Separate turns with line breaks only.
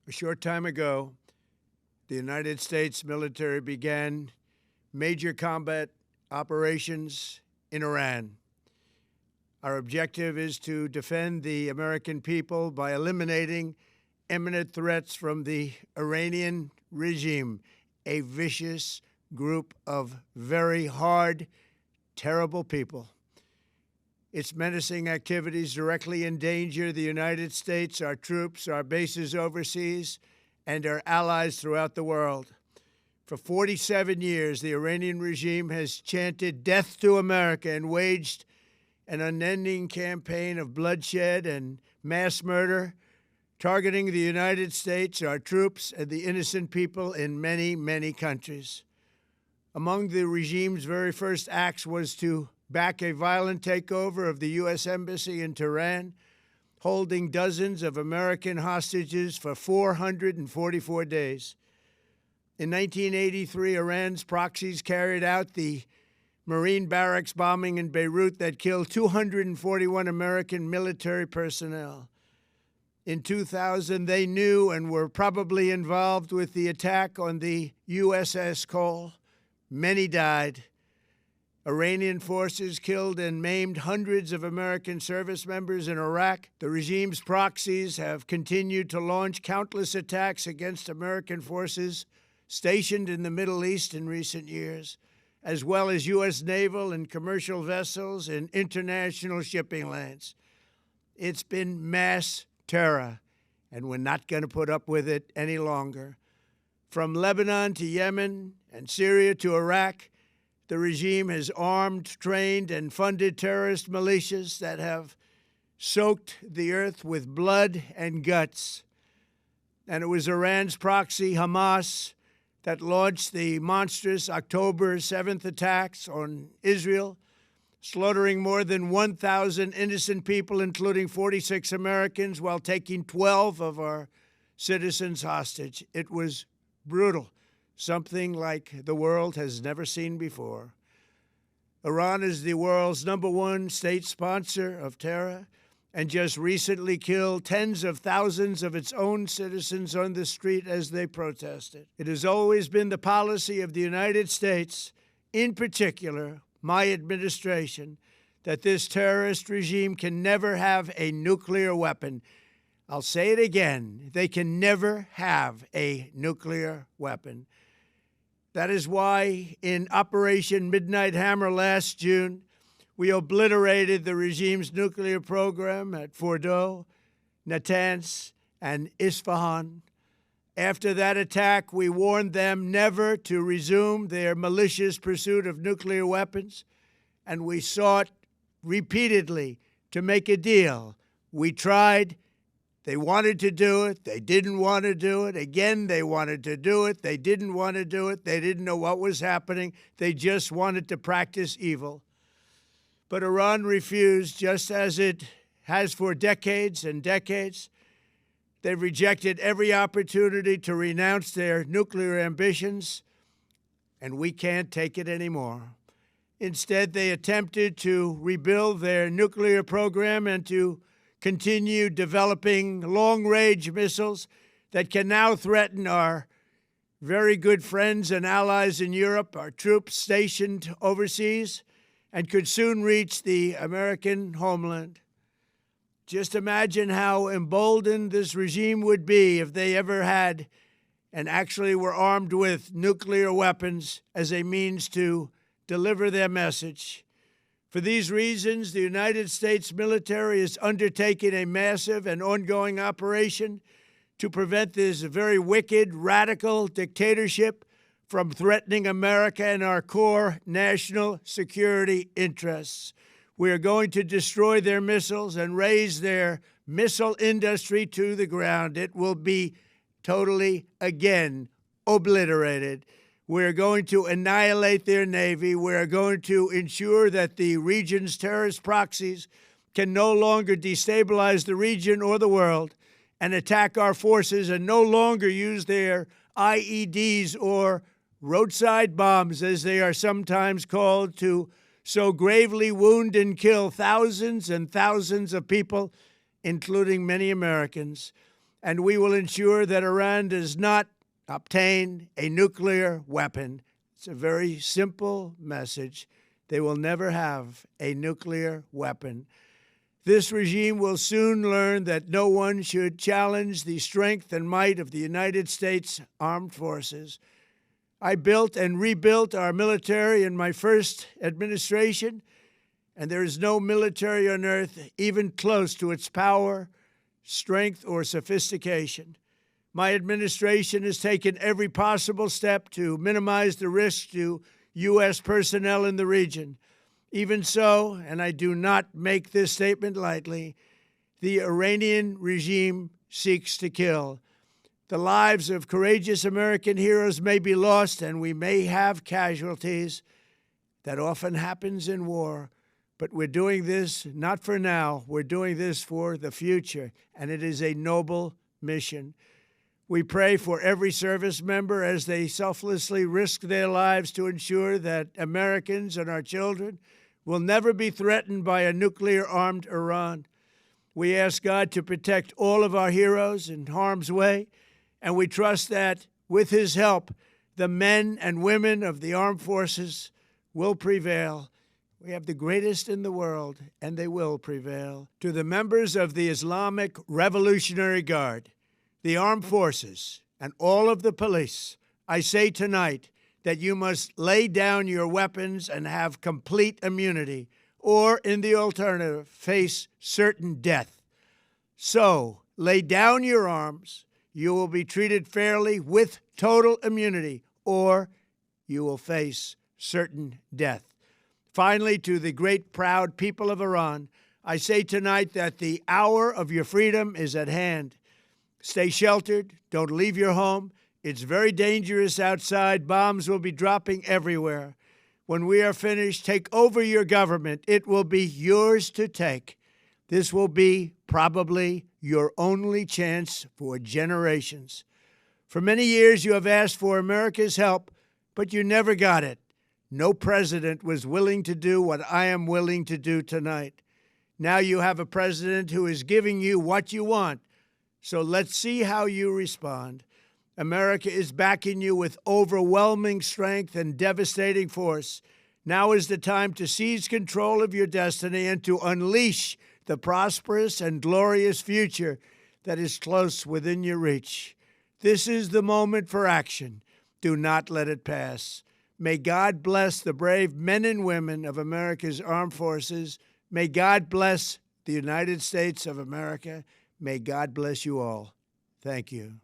A short time ago, the United States military began major combat operations in Iran. Our objective is to defend the American people by eliminating imminent threats from the Iranian regime, a vicious group of very hard, terrible people. Its menacing activities directly endanger the United States, our troops, our bases overseas, and our allies throughout the world. For 47 years, the Iranian regime has chanted death to America and waged an unending campaign of bloodshed and mass murder, targeting the United States, our troops, and the innocent people in many, many countries. Among the regime's very first acts was to back a violent takeover of the U.S. Embassy in Tehran, holding dozens of American hostages for 444 days. In 1983, Iran's proxies carried out the Marine barracks bombing in Beirut that killed 241 American military personnel. In 2000, they knew and were probably involved with the attack on the USS Cole. Many died. Iranian forces killed and maimed hundreds of American service members in Iraq. The regime's proxies have continued to launch countless attacks against American forces stationed in the Middle East in recent years, as well as U.S. naval and commercial vessels in international shipping lanes. It's been mass terror, and we're not going to put up with it any longer. From Lebanon to Yemen and Syria to Iraq, the regime has armed, trained, and funded terrorist militias that have soaked the earth with blood and guts. And it was Iran's proxy, Hamas, that launched the monstrous October 7th attacks on Israel, slaughtering more than 1,000 innocent people, including 46 Americans, while taking 12 of our citizens hostage. It was brutal, something like the world has never seen before. Iran is the world's #1 state sponsor of terror and just recently killed tens of thousands of its own citizens on the street as they protested. It has always been the policy of the United States, in particular, my administration, that this terrorist regime can never have a nuclear weapon. I'll say it again, they can never have a nuclear weapon. That is why in Operation Midnight Hammer last June, we obliterated the regime's nuclear program at Fordow, Natanz, and Isfahan. After that attack, we warned them never to resume their malicious pursuit of nuclear weapons, and we sought repeatedly to make a deal. We tried. They wanted to do it. They didn't want to do it. Again, they wanted to do it. They didn't want to do it. They didn't know what was happening. They just wanted to practice evil. But Iran refused, just as it has for decades and decades. They've rejected every opportunity to renounce their nuclear ambitions, and we can't take it anymore. Instead, they attempted to rebuild their nuclear program and to continue developing long-range missiles that can now threaten our very good friends and allies in Europe, our troops stationed overseas, and could soon reach the American homeland. Just imagine how emboldened this regime would be if they ever had and actually were armed with nuclear weapons as a means to deliver their message. For these reasons, the United States military is undertaking a massive and ongoing operation to prevent this very wicked, radical dictatorship from threatening America and our core national security interests. We are going to destroy their missiles and raise their missile industry to the ground. It will be totally, again, obliterated. We're going to annihilate their Navy. We're going to ensure that the region's terrorist proxies can no longer destabilize the region or the world and attack our forces and no longer use their IEDs or roadside bombs, as they are sometimes called, to so gravely wound and kill thousands and thousands of people, including many Americans. and we will ensure that Iran does not obtain a nuclear weapon. It's a very simple message. They will never have a nuclear weapon. This regime will soon learn that no one should challenge the strength and might of the United States Armed Forces. I built and rebuilt our military in my first administration, and there is no military on earth even close to its power, strength, or sophistication. My administration has taken every possible step to minimize the risk to U.S. personnel in the region. Even so, and I do not make this statement lightly, the Iranian regime seeks to kill. The lives of courageous American heroes may be lost, and we may have casualties. That often happens in war. But we're doing this not for now. We're doing this for the future, and it is a noble mission. We pray for every service member as they selflessly risk their lives to ensure that Americans and our children will never be threatened by a nuclear-armed Iran. We ask God to protect all of our heroes in harm's way, and we trust that, with His help, the men and women of the armed forces will prevail. We have the greatest in the world, and they will prevail. To the members of the Islamic Revolutionary Guard, the armed forces, and all of the police, I say tonight that you must lay down your weapons and have complete immunity, or, in the alternative, face certain death. So, lay down your arms. You will be treated fairly with total immunity, or you will face certain death. Finally, to the great, proud people of Iran, I say tonight that the hour of your freedom is at hand. Stay sheltered. Don't leave your home. It's very dangerous outside. Bombs will be dropping everywhere. When we are finished, take over your government. It will be yours to take. This will be probably your only chance for generations. For many years, you have asked for America's help, but you never got it. No president was willing to do what I am willing to do tonight. Now you have a president who is giving you what you want. So let's see how you respond. America is backing you with overwhelming strength and devastating force. Now is the time to seize control of your destiny and to unleash the prosperous and glorious future that is close within your reach. This is the moment for action. Do not let it pass. May God bless the brave men and women of America's armed forces. May God bless the United States of America. May God bless you all. Thank you.